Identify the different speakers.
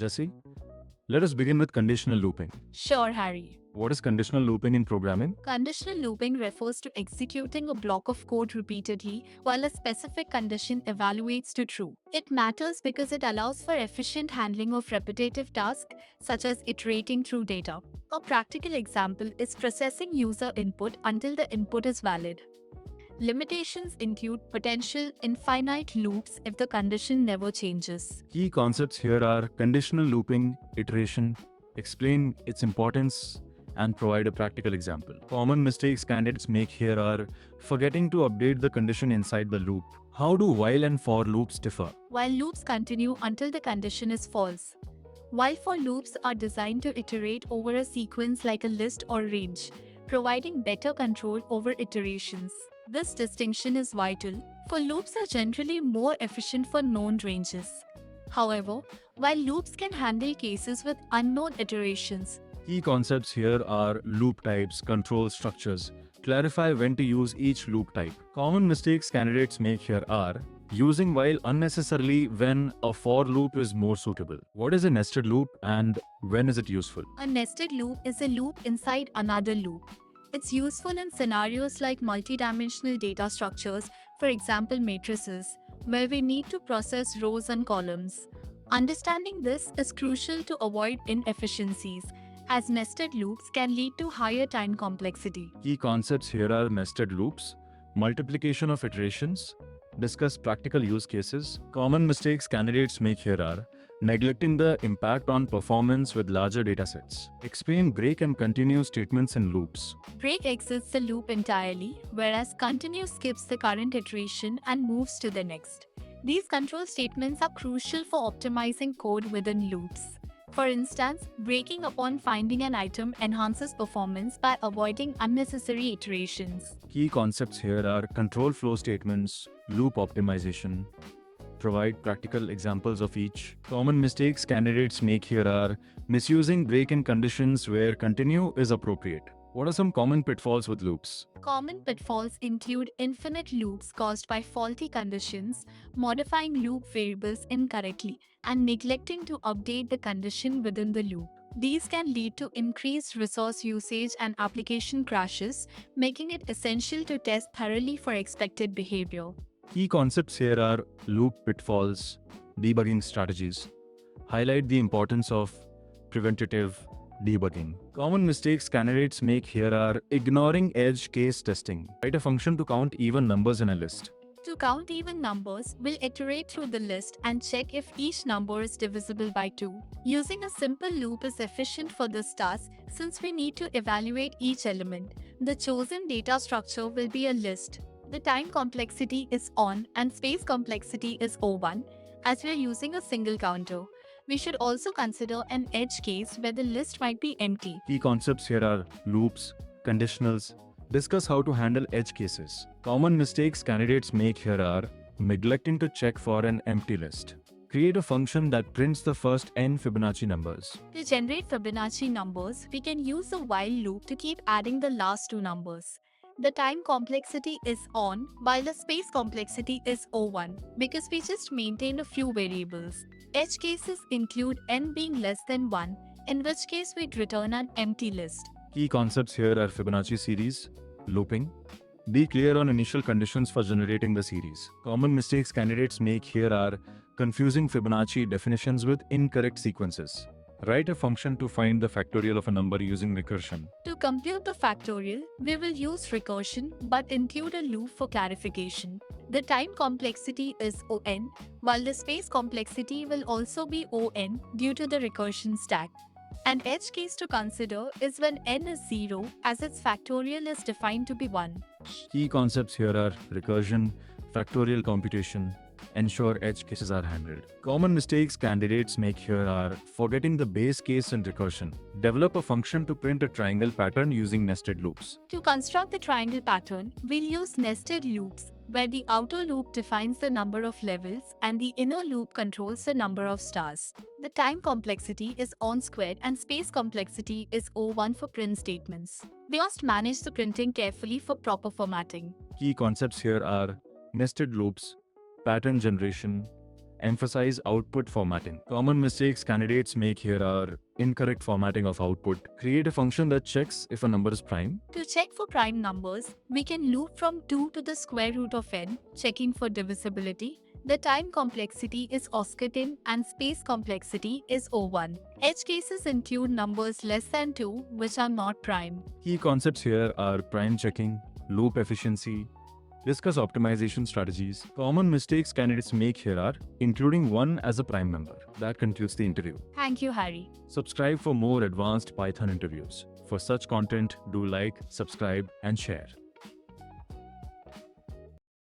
Speaker 1: Jesse. Let us begin with conditional looping.
Speaker 2: Sure, Harry.
Speaker 1: What is conditional looping in programming?
Speaker 2: Conditional looping refers to executing a block of code repeatedly while a specific condition evaluates to true. It matters because it allows for efficient handling of repetitive tasks such as iterating through data. A practical example is processing user input until the input is valid. Limitations include potential infinite loops if the condition never changes.
Speaker 1: Key concepts here are conditional looping, iteration, explain its importance, and provide a practical example. Common mistakes candidates make here are forgetting to update the condition inside the loop. How do while and for loops differ?
Speaker 2: While loops continue until the condition is false. While for loops are designed to iterate over a sequence like a list or range, providing better control over iterations. This distinction is vital, for loops are generally more efficient for known ranges. However, while loops can handle cases with unknown iterations,
Speaker 1: Key concepts here are loop types, control structures. Clarify when to use each loop type. Common mistakes candidates make here are using while unnecessarily when a for loop is more suitable. What is a nested loop and when is it useful?
Speaker 2: a nested loop is a loop inside another loop. It's useful in scenarios like multidimensional data structures, for example matrices, where we need to process rows and columns. Understanding this is crucial to avoid inefficiencies, as nested loops can lead to higher time complexity.
Speaker 1: Key concepts here are nested loops, multiplication of iterations, discuss practical use cases. Common mistakes candidates make here are neglecting the impact on performance with larger datasets. Explain break and continue statements in loops.
Speaker 2: Break exits the loop entirely, whereas continue skips the current iteration and moves to the next. These control statements are crucial for optimizing code within loops. For instance, breaking upon finding an item enhances performance by avoiding unnecessary iterations.
Speaker 1: Key concepts here are control flow statements, loop optimization. Provide practical examples of each. Common mistakes candidates make here are misusing break in conditions where continue is appropriate. What are some common pitfalls with loops?
Speaker 2: Common pitfalls include infinite loops caused by faulty conditions, modifying loop variables incorrectly, and neglecting to update the condition within the loop. These can lead to increased resource usage and application crashes, making it essential to test thoroughly for expected behavior.
Speaker 1: Key concepts here are loop pitfalls, debugging strategies. Highlight the importance of preventative debugging. Common mistakes candidates make here are ignoring edge case testing. Write a function to count even numbers in a list.
Speaker 2: To count even numbers, we'll iterate through the list and check if each number is divisible by 2. Using a simple loop is efficient for this task since we need to evaluate each element. The chosen data structure will be a list. The time complexity is on and space complexity is O1 as we are using a single counter. We should also consider an edge case where the list might be empty.
Speaker 1: Key concepts here are loops, conditionals. Discuss how to handle edge cases. Common mistakes candidates make here are neglecting to check for an empty list. Create a function that prints the first n Fibonacci numbers.
Speaker 2: To generate Fibonacci numbers, we can use the while loop to keep adding the last 2 numbers. The time complexity is on while the space complexity is O1 because we just maintain a few variables. Edge cases include n being less than 1, in which case we'd return an empty list.
Speaker 1: Key concepts here are Fibonacci series, looping. Be clear on initial conditions for generating the series. Common mistakes candidates make here are confusing Fibonacci definitions with incorrect sequences. Write a function to find the factorial of a number using recursion.
Speaker 2: To compute the factorial, we will use recursion but include a loop for clarification. The time complexity is On, while the space complexity will also be On due to the recursion stack. An edge case to consider is when n is 0 as its factorial is defined to be 1.
Speaker 1: Key concepts here are recursion, factorial computation. Ensure edge cases are handled. Common mistakes candidates make here are forgetting the base case and recursion. Develop a function to print a triangle pattern using nested loops.
Speaker 2: To construct the triangle pattern, we'll use nested loops, where the outer loop defines the number of levels and the inner loop controls the number of stars. The time complexity is on squared and space complexity is O1 for print statements. We must manage the printing carefully for proper formatting.
Speaker 1: Key concepts here are nested loops, pattern generation, Emphasize output formatting. Common mistakes candidates make here are incorrect formatting of output. Create a function that checks if a number is prime.
Speaker 2: To check for prime numbers, we can loop from 2 to the square root of n, checking for divisibility. The time complexity is oscillating and space complexity is O1. Edge cases include numbers less than 2 which are not prime.
Speaker 1: Key concepts here are prime checking, loop efficiency. Discuss optimization strategies. Common mistakes candidates make here are including 1 as a prime number. That concludes the interview.
Speaker 2: Thank you, Harry.
Speaker 1: Subscribe for more advanced Python interviews. For such content, do like, subscribe, and share.